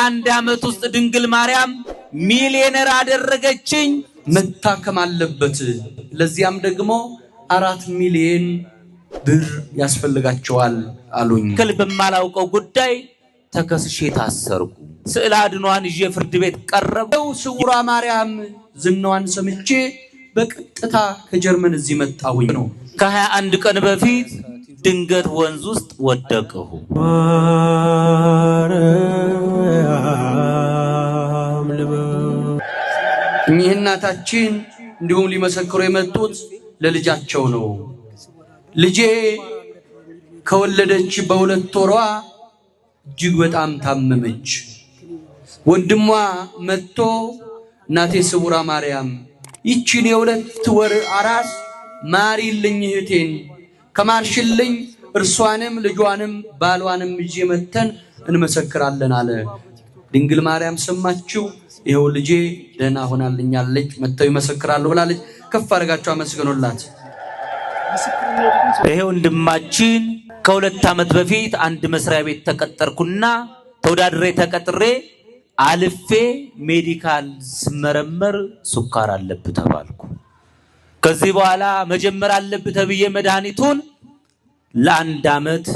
አንድ አመት ውስጥ ድንግል ማርያም ሚሊዮነር አደረገችኝ። መታከም አለበት። ለዚያም ደግሞ 4 ሚሊዮን ብር ያስፈልጋቸዋል አሉኝ። በማላውቀው ጉዳይ ተከስሼ ታሰርኩ። ስዕል አድኗን ይዤ ፍርድ ቤት ቀረበው። ስውሯ ማርያም ዝናዋን ሰምቼ በቀጥታ ከጀርመን እዚህ መጣሁኝ ነው። ከ21 ቀን በፊት ድንገት ወንዝ ውስጥ ወደቅሁ። እኚህ እናታችን እንዲሁም ሊመሰክሩ የመጡት ለልጃቸው ነው። ልጄ ከወለደች በ2 ወሯ እጅግ በጣም ታመመች። ወንድሟ መጥቶ እናቴ ስውሯ ማርያም ይቺን የ2 ወር አራስ ማሪልኝ እህቴን፣ ከማርሽልኝ እርሷንም ልጇንም ባሏንም ይዤ መተን እንመሰክራለን አለ። ድንግል ማርያም ሰማችሁ። ይሄው ልጄ ደህና ሆናልኛለች፣ መተው ይመሰክራሉ ብላለች። ከፍ አድርጋችሁ አመስግኑላት። ይሄው ወንድማችን ከ2 ዓመት በፊት አንድ መስሪያ ቤት ተቀጠርኩና ተወዳድሬ ተቀጥሬ አልፌ ሜዲካል ስመረመር ሱካር አለብህ ተባልኩ። ከዚህ በኋላ መጀመር አለብህ ተብዬ መድኃኒቱን ለ1 ዓመት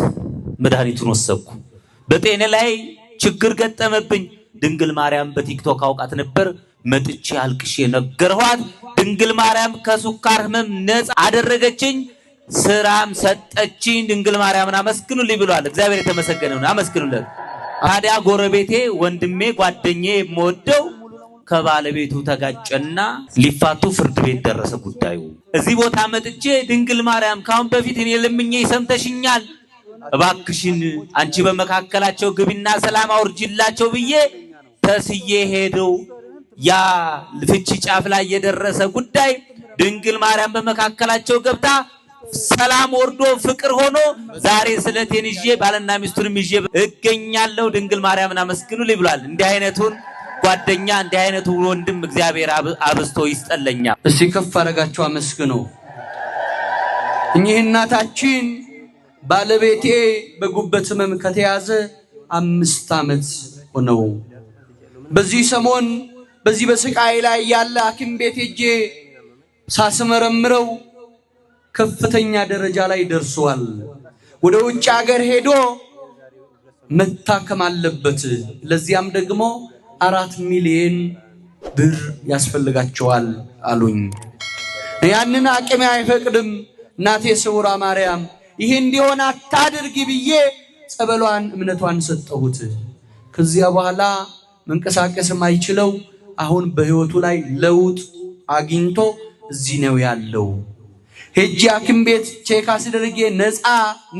መድኃኒቱን ወሰድኩ። በጤና ላይ ችግር ገጠመብኝ። ድንግል ማርያም በቲክቶክ አውቃት ነበር። መጥቼ አልቅሼ ነገርኋት። ድንግል ማርያም ከሱካር ህመም ነፃ አደረገችኝ፣ ስራም ሰጠችኝ። ድንግል ማርያምን አመስግኑልኝ ብሏል። እግዚአብሔር የተመሰገነ ይሁን። አመስግኑለት። ታዲያ ጎረቤቴ፣ ወንድሜ፣ ጓደኛዬ የምወደው ከባለቤቱ ተጋጨና ሊፋቱ ፍርድ ቤት ደረሰ ጉዳዩ። እዚህ ቦታ መጥቼ ድንግል ማርያም ካሁን በፊት እኔ ለምኜ ሰምተሽኛል፣ እባክሽን አንቺ በመካከላቸው ግቢና ሰላም አውርጅላቸው ብዬ ተስዬ ሄደው ያ ፍቺ ጫፍ ላይ የደረሰ ጉዳይ ድንግል ማርያም በመካከላቸው ገብታ ሰላም ወርዶ ፍቅር ሆኖ ዛሬ ስለቴን ይዤ ባልና ሚስቱንም ይዤ እገኛለሁ። ድንግል ማርያምን አመስግኑልኝ ብሏል። እንዲህ አይነቱን ጓደኛ፣ እንዲህ አይነቱ ወንድም እግዚአብሔር አብዝቶ ይስጠለኛ። እስቲ ከፍ አድርጋችሁ አመስግኑ። እኚህ እናታችን ባለቤቴ በጉበት ህመም ከተያዘ 5 ዓመት ሆነው። በዚህ ሰሞን በዚህ በስቃይ ላይ ያለ ሐኪም ቤት ሄጄ ሳስመረምረው ከፍተኛ ደረጃ ላይ ደርሷል። ወደ ውጭ ሀገር ሄዶ መታከም አለበት። ለዚያም ደግሞ 4 ሚሊዮን ብር ያስፈልጋቸዋል አሉኝ። ያንን አቅሜ አይፈቅድም እናቴ ስውሯ ማርያም ይሄ እንዲሆን አታድርጊ ብዬ ጸበሏን እምነቷን ሰጠሁት። ከዚያ በኋላ መንቀሳቀስ የማይችለው አሁን በህይወቱ ላይ ለውጥ አግኝቶ እዚህ ነው ያለው። ሄጄ ሐኪም ቤት ቼክ አስደርጌ ነፃ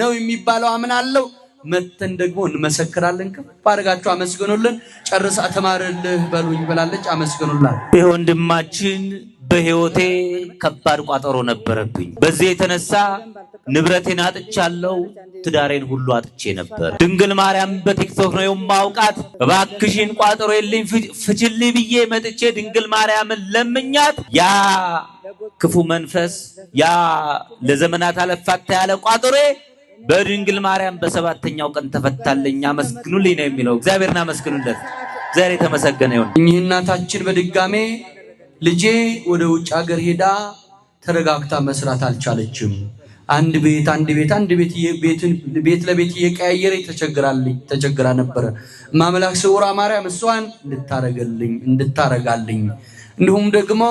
ነው የሚባለው አምናለሁ። መተን ደግሞ እንመሰክራለን። ከፍ አድርጋችሁ አመስግኑልን። ጨርሳ ተማርልህ በሉኝ ብላለች። አመስግኑላት። ይሄ ወንድማችን በህይወቴ ከባድ ቋጠሮ ነበረብኝ። በዚህ የተነሳ ንብረቴን አጥቻለሁ፣ ትዳሬን ሁሉ አጥቼ ነበር። ድንግል ማርያም በቲክቶክ ነው የማውቃት። እባክሽን ቋጠሮ የለኝ ፍችልኝ ብዬ መጥቼ ድንግል ማርያምን ለምኛት ያ ክፉ መንፈስ ያ ለዘመናት አለፋታ ያለ ቋጠሮ በድንግል ማርያም በ7ኛው ቀን ተፈታለኝ። አመስግኑልኝ ነው የሚለው። እግዚአብሔርን አመስግኑለት። እግዚአብሔር የተመሰገነ ይሁን። እኚህ እናታችን በድጋሜ ልጄ ወደ ውጭ ሀገር ሄዳ ተረጋግታ መስራት አልቻለችም። አንድ ቤት ለቤት እየቀያየረ ተቸግራ ነበረ። ማምላክ ስውሯ ማርያም እሷን እንድታረጋልኝ እንዲሁም ደግሞ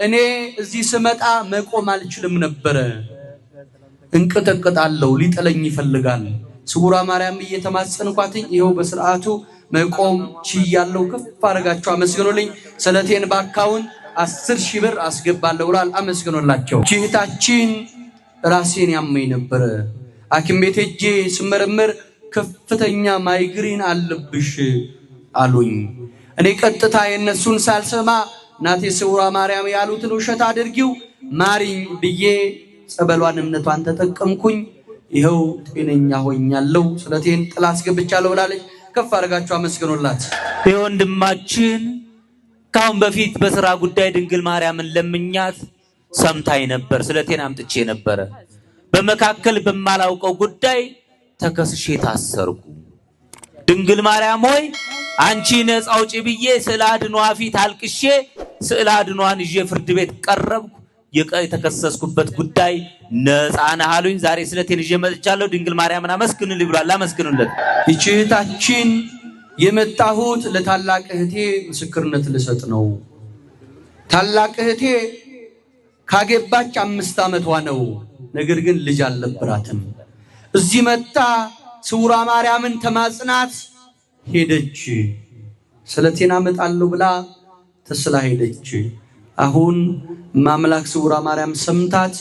እኔ እዚህ ስመጣ መቆም አልችልም ነበረ፣ እንቀጠቀጣለሁ፣ ሊጥለኝ ይፈልጋል። ስውሯ ማርያም እየተማጸንኳት ይሄው በስርዓቱ መቆም ችያለሁ። ከፍ አድርጋችሁ አመስግኑልኝ። ስለቴን ባካውን 10,000 ብር አስገባለሁ ብሏል። አመስግኑላቸው። እህታችን ራሴን ያመኝ ነበረ። ሐኪም ቤት ሄጄ ስመረምር ከፍተኛ ማይግሪን አለብሽ አሉኝ። እኔ ቀጥታ የነሱን ሳልሰማ እናቴ ስውሯ ማርያም ያሉትን ውሸት አድርጊው ማሪኝ ብዬ ጸበሏን እምነቷን ተጠቀምኩኝ። ይኸው ጤነኛ ሆኛለሁ፣ ስለቴን ጥላ አስገብቻለሁ ብላለች። ከፍ አድርጋችሁ አመስግኑላት። ወንድማችን ካሁን በፊት በስራ ጉዳይ ድንግል ማርያምን ለምኛት ሰምታይ ነበር። ስለቴን አምጥቼ ነበር። በመካከል በማላውቀው ጉዳይ ተከስሼ ታሰርኩ። ድንግል ማርያም ሆይ አንቺ ነፃ አውጪ ብዬ ስዕለ አድኗ ፊት አልቅሼ ስዕለ አድኗን ይዤ ፍርድ ቤት ቀረብኩ። የተከሰስኩበት ጉዳይ ነፃ ነህ አሉኝ። ዛሬ ስለቴን ይዤ መጥቻለሁ። ድንግል ማርያምን አመስግኑልኝ ብሏል። አመስግኑለት። ይህች እህታችን የመጣሁት ለታላቅ እህቴ ምስክርነት ልሰጥ ነው። ታላቅ እህቴ ካገባች 5 ዓመቷ ነው። ነገር ግን ልጅ አልነበራትም። እዚህ መጣ ስውራ ማርያምን ተማጽናት ሄደች። ስለቴን አመጣለሁ ብላ ተስላ ሄደች። አሁን ማምላክ ስውራ ማርያም ሰምታት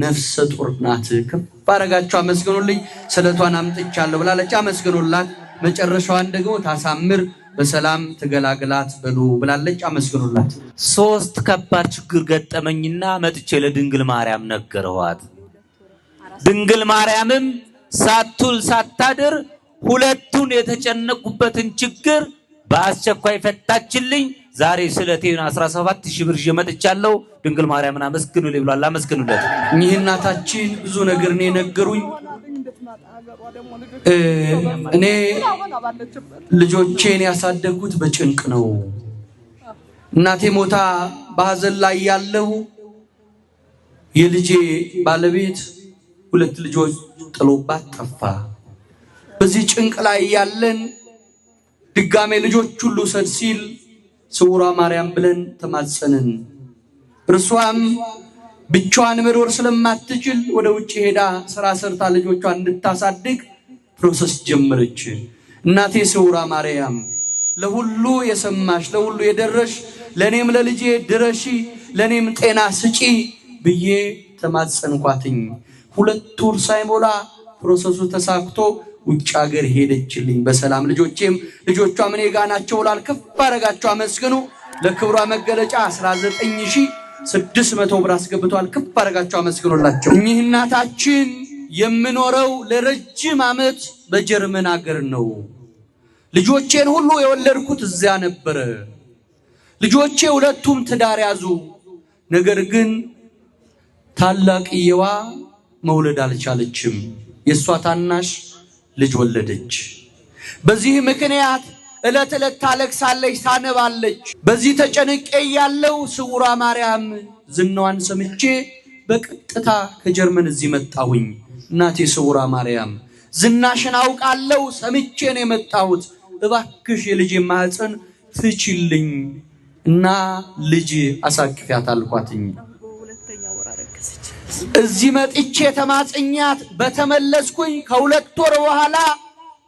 ነፍሰ ጡር ናት። ከፍ አረጋችሁ አመስግኑልኝ። ስለቷን አምጥቻለሁ ብላለች። አመስግኑላት። መጨረሻዋን ደግሞ ታሳምር በሰላም ተገላግላት በሉ ብላለች። አመስግኑላት። 3 ከባድ ችግር ገጠመኝና መጥቼ ለድንግል ማርያም ነገረዋት። ድንግል ማርያምም ሳትውል ሳታድር ሁለቱን የተጨነቁበትን ችግር በአስቸኳይ ፈታችልኝ። ዛሬ ስለቴን 17000 ብር ይዤ መጥቻለሁ። ድንግል ማርያምን አመስግኑልኝ ብሏል። አመስግኑለት። እኚህ እናታችን ብዙ ነገር ነው የነገሩኝ። እኔ ልጆቼን ያሳደግኩት በጭንቅ ነው። እናቴ ሞታ በሐዘን ላይ ያለው የልጄ ባለቤት 2 ልጆች ጥሎባት ጠፋ። በዚህ ጭንቅ ላይ ያለን ድጋሜ ልጆች ሁሉ ሰድ ሲል ስውራ ማርያም ብለን ተማጸንን። እርሷም ብቻዋን መኖር ስለማትችል ወደ ውጭ ሄዳ ስራ ሰርታ ልጆቿን እንድታሳድግ ፕሮሰስ ጀመረች። እናቴ ስውራ ማርያም ለሁሉ የሰማሽ ለሁሉ የደረሽ ለኔም ለልጄ ድረሺ ለኔም ጤና ስጪ ብዬ ተማጸንኳትኝ። 2 ወር ሳይሞላ ፕሮሰሱ ተሳክቶ ውጭ ሀገር ሄደችልኝ በሰላም። ልጆቿም እኔ ጋር ናቸው ብሏል። ከፍ አረጋችሁ አመስግኑ። ለክብሯ መገለጫ 19600 ብር አስገብቷል። ከፍ አረጋችሁ አመስግኑላቸው። እኚህ እናታችን የምኖረው ለረጅም ዓመት በጀርመን ሀገር ነው። ልጆቼን ሁሉ የወለድኩት እዚያ ነበር። ልጆቼ 2ቱም ትዳር ያዙ። ነገር ግን ታላቅየዋ መውለድ አልቻለችም። የሷ ታናሽ ልጅ ወለደች። በዚህ ምክንያት ዕለት ዕለት ታለቅሳለች፣ ታነባለች። በዚህ ተጨንቄ ያለው ስውራ ማርያም ዝናዋን ሰምቼ በቀጥታ ከጀርመን እዚህ መጣሁኝ። እናቴ ስውራ ማርያም ዝናሽን አውቃለሁ፣ ሰምቼ ነው የመጣሁት። እባክሽ የልጄ ማህፀን ፍቺልኝ እና ልጅ አሳቅፊያት አልኳትኝ። እዚህ መጥቼ ተማጽኛት በተመለስኩኝ ከ2 ወር በኋላ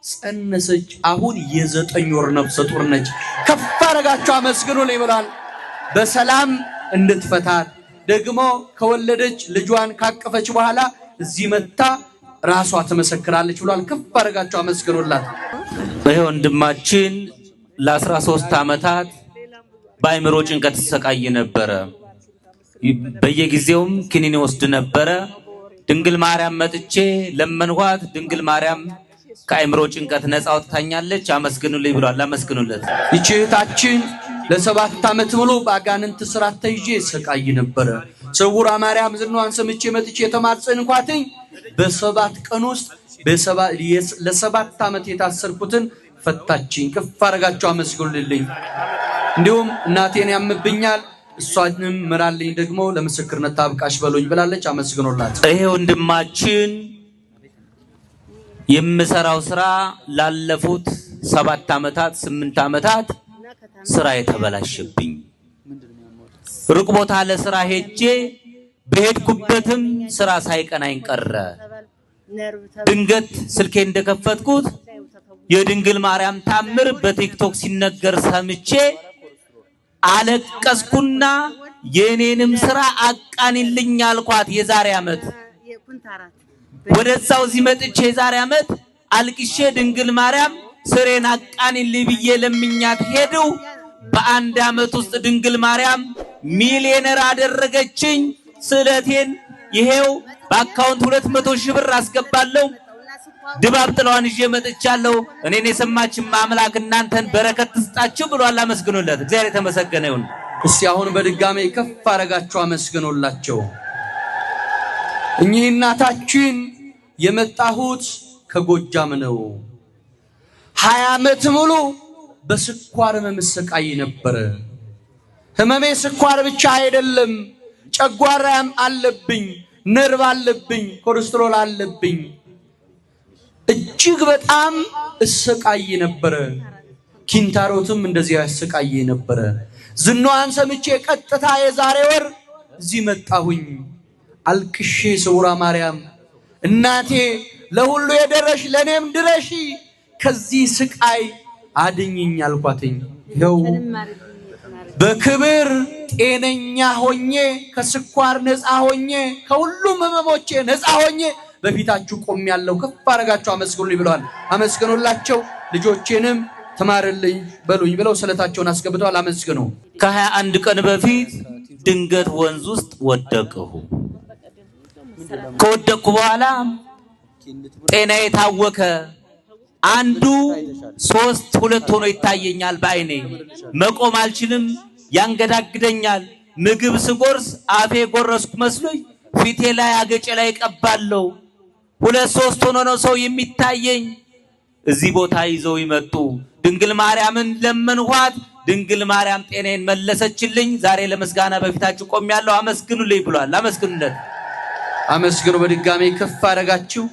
ጸነሰች። አሁን የ9 ወር ነፍሰ ጡር ነች። ከፍ አረጋችሁ አመስግኑልኝ ብሏል። በሰላም እንድትፈታት ደግሞ ከወለደች ልጇን ካቀፈች በኋላ እዚህ መጣ ራሷ ተመሰክራለች ብሏል። ከፍ አረጋችሁ አመስግኑላት። ወንድማችን ለ13 ዓመታት በአይምሮ ጭንቀት ተሰቃየ ነበረ። በየጊዜውም ክኒን ወስድ ነበረ። ድንግል ማርያም መጥቼ ለመንኳት። ድንግል ማርያም ከአይምሮ ጭንቀት ነፃ አውጥታኛለች። አመስግኑልኝ ብሏል። አመስግኑለት። ይህች እህታችን ለ7 ዓመት ሙሉ በአጋንንት ስራት ተይዤ ሰቃይ ነበረ። ስውራ ማርያም ዝናዋን ሰምቼ መጥቼ የተማጸንኳትኝ በ7 ቀን ውስጥ ለ7 ዓመት የታሰርኩትን ፈታችኝ። ከፍ አረጋችሁ አመስግኑልኝ። እንዲሁም እናቴን ያምብኛል እሷንም ምራልኝ ደግሞ ለምስክርነት ታብቃሽ በሉኝ ብላለች። አመስግኑላት። ይሄ ወንድማችን የምሰራው ስራ ላለፉት 7 ዓመታት 8 ዓመታት ስራ የተበላሽብኝ፣ ሩቅ ቦታ ለስራ ሄጄ በሄድኩበትም ስራ ሳይቀናኝ ቀረ። ድንገት ስልኬ እንደከፈትኩት የድንግል ማርያም ታምር በቲክቶክ ሲነገር ሰምቼ አለቀስኩና የኔንም ስራ አቃኒልኝ አልኳት። የዛሬ ዓመት ወደዛው መጥቼ የዛሬ ዓመት አልቅሼ ድንግል ማርያም ስሬን አቃኒልኝ ብዬ ለምኛት ሄደው በ1 ዓመት ውስጥ ድንግል ማርያም ሚሊዮነር አደረገችኝ። ስለቴን ይሄው በአካውንት 200,000 ብር አስገባለሁ። ድባብ ጥላዋን ይዤ መጥቻለሁ። እኔን የሰማች አምላክ እናንተን በረከት ትስጣችሁ ብሏል። አመስግኑለት። እግዚአብሔር የተመሰገነ ይሁን። እስቲ አሁን በድጋሜ ከፍ አረጋችሁ አመስግኑላቸው። እኚህ እናታችን የመጣሁት ከጎጃም ነው። 20 ዓመት ሙሉ በስኳር መመሰቃይ ነበር። ህመሜ ስኳር ብቻ አይደለም፣ ጨጓራም አለብኝ፣ ነርቭ አለብኝ፣ ኮሌስትሮል አለብኝ። እጅግ በጣም እሰቃይ ነበር። ኪንታሮትም እንደዚህ ያሰቃይ ነበር። ዝናዋን ሰምቼ ቀጥታ የዛሬ ወር እዚህ መጣሁኝ። አልቅሼ ስውራ ማርያም እናቴ ለሁሉ የደረሽ ለኔም ድረሺ፣ ከዚህ ስቃይ አድኝኝ አልኳትኝ። ይኸው በክብር ጤነኛ ሆኜ ከስኳር ነፃ ሆኜ ከሁሉም ህመሞቼ ነፃ ሆኜ በፊታችሁ ቆሜያለሁ። ከፍ አረጋችሁ አመስግኑልኝ ብለዋል። አመስግኑላቸው። ልጆቼንም ተማርልኝ በሉኝ ብለው ስለታቸውን አስገብተዋል። አመስግኑ። ከ21 ቀን በፊት ድንገት ወንዝ ውስጥ ወደቅሁ። ከወደቅኩ በኋላ ጤናዬ ታወከ። አንዱ 3 2 ሆኖ ይታየኛል በአይኔ። መቆም አልችልም፣ ያንገዳግደኛል። ምግብ ስጎርስ አፌ ጎረስኩ መስሎኝ ፊቴ ላይ አገጬ ላይ ቀባለው። 2 3 ሆኖ ነው ሰው የሚታየኝ። እዚህ ቦታ ይዘው ይመጡ። ድንግል ማርያምን ለመንኋት። ድንግል ማርያም ጤናዬን መለሰችልኝ። ዛሬ ለምስጋና በፊታችሁ ቆሜያለሁ። አመስግኑልኝ ብሏል። አመስግኑለት። አመስግኑ። በድጋሚ ከፍ አረጋችሁ።